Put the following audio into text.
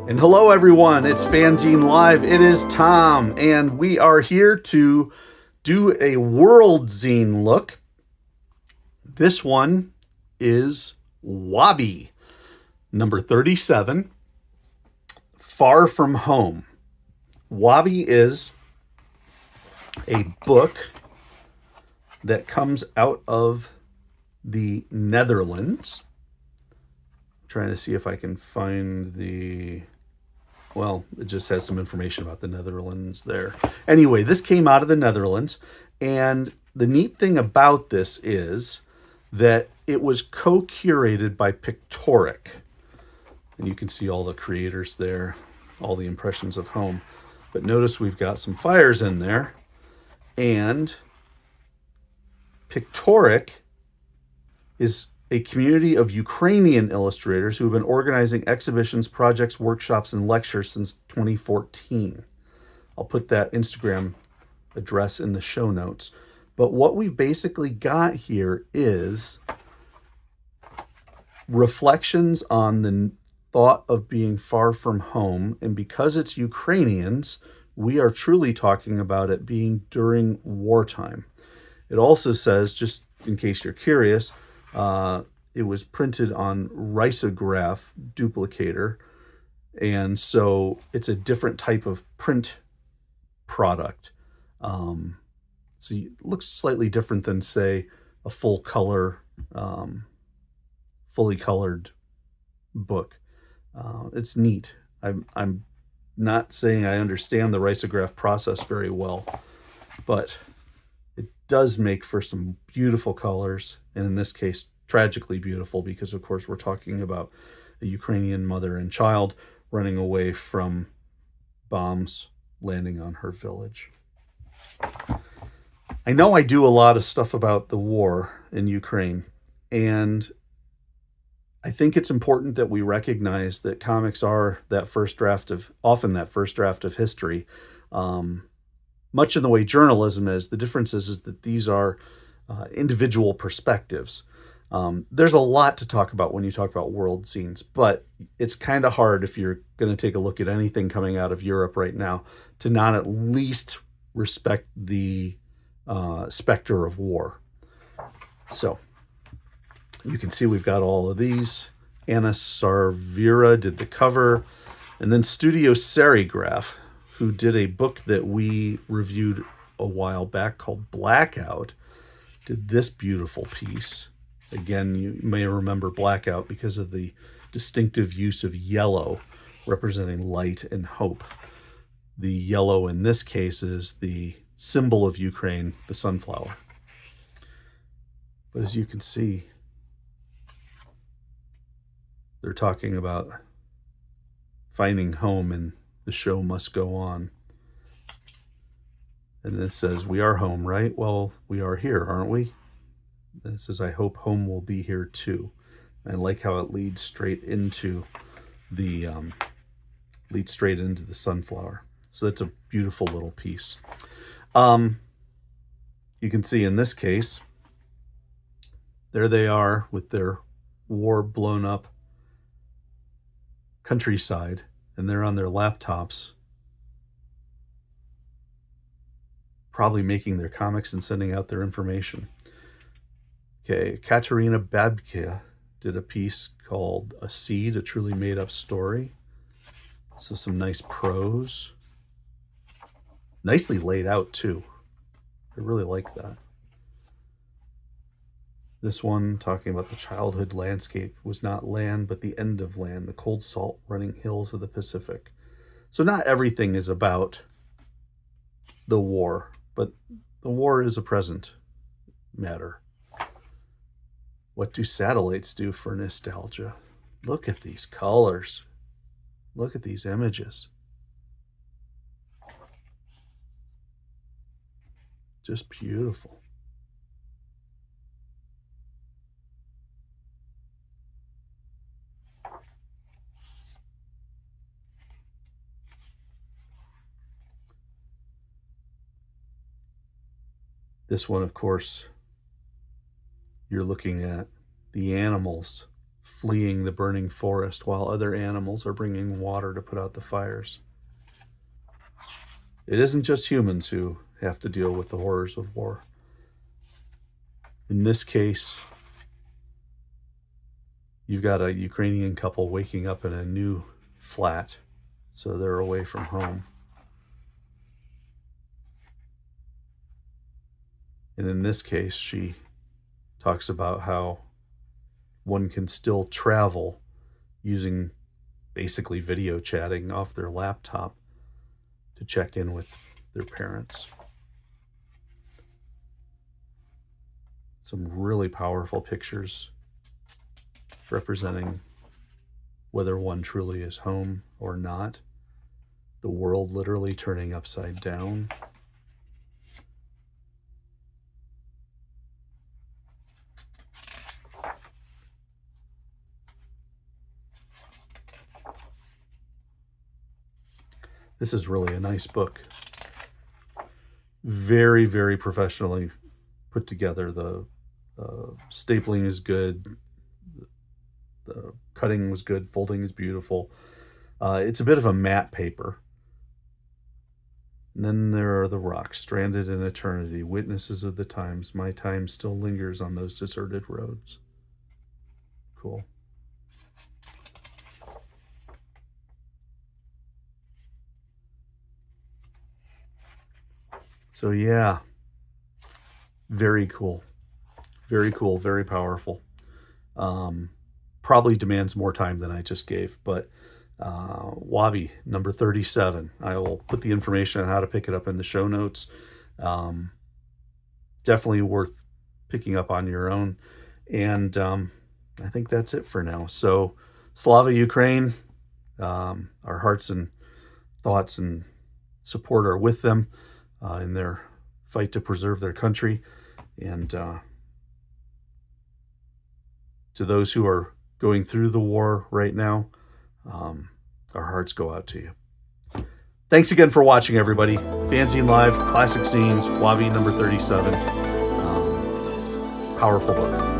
And hello everyone, it's FANzine Live. It is Tom, and we are here to do a world zine look. This one is Wobby, number 37, Far From Home. Wobby is a book that comes out of the Netherlands. I'm trying to see if I can find the... Well, it just has some information about the Netherlands there. Anyway, this came out of the Netherlands, and the neat thing about this is that it was co-curated by Pictoric. And you can see all the creators there, all the impressions of home. But notice we've got some fires in there, and Pictoric is a community of Ukrainian illustrators who have been organizing exhibitions, projects, workshops, and lectures since 2014. I'll put that Instagram address in the show notes. But what we've basically got here is reflections on the thought of being far from home. And because it's Ukrainians, we are truly talking about it being during wartime. It also says, just in case you're curious, it was printed on risograph duplicator, and so it's a different type of print product. So it looks slightly different than, say, a full color, fully colored book. It's neat. I'm not saying I understand the risograph process very well, but it does make for some beautiful colors, and in this case, tragically beautiful, because of course we're talking about a Ukrainian mother and child running away from bombs landing on her village. I know I do a lot of stuff about the war in Ukraine, and I think it's important that we recognize that comics are often that first draft of history. Much in the way journalism is, the difference is that these are individual perspectives. There's a lot to talk about when you talk about world zines, but it's kind of hard if you're going to take a look at anything coming out of Europe right now to not at least respect the specter of war. So you can see we've got all of these. Anna Sarvira did the cover, and then Studio Serigraph, who did a book that we reviewed a while back called Blackout, did this beautiful piece. Again, you may remember Blackout because of the distinctive use of yellow representing light and hope. The yellow in this case is the symbol of Ukraine, the sunflower. But as you can see, they're talking about finding home and the show must go on. And it says, we are home, right? Well, we are here, aren't we? And it says, I hope home will be here too. I like how it leads straight into the sunflower. So that's a beautiful little piece. You can see in this case, there they are with their war blown up countryside, and they're on their laptops, probably making their comics and sending out their information. Okay, Katerina Babke did a piece called A Seed, a Truly Made Up Story. So some nice prose. Nicely laid out too. I really like that. This one talking about the childhood landscape was not land, but the end of land, the cold salt running hills of the Pacific. So not everything is about the war, but the war is a present matter. What do satellites do for nostalgia? Look at these colors. Look at these images. Just beautiful. This one, of course, you're looking at the animals fleeing the burning forest while other animals are bringing water to put out the fires. It isn't just humans who have to deal with the horrors of war. In this case, you've got a Ukrainian couple waking up in a new flat, so they're away from home. And in this case, she talks about how one can still travel using basically video chatting off their laptop to check in with their parents. Some really powerful pictures representing whether one truly is home or not. The world literally turning upside down. This is really a nice book. Very, very professionally put together. The stapling is good. The cutting was good. Folding is beautiful. It's a bit of a matte paper. And then there are the rocks, stranded in eternity, witnesses of the times. My time still lingers on those deserted roads. Cool. So yeah, very cool. Very cool, very powerful. Probably demands more time than I just gave, but Wobby, number 37. I will put the information on how to pick it up in the show notes. Definitely worth picking up on your own. And I think that's it for now. So Slava Ukraine, our hearts and thoughts and support are with them in their fight to preserve their country. And to those who are going through the war right now, our hearts go out to you. Thanks again for watching, everybody. FANzine Live, Classic Zines, Wobby number 37. Powerful book.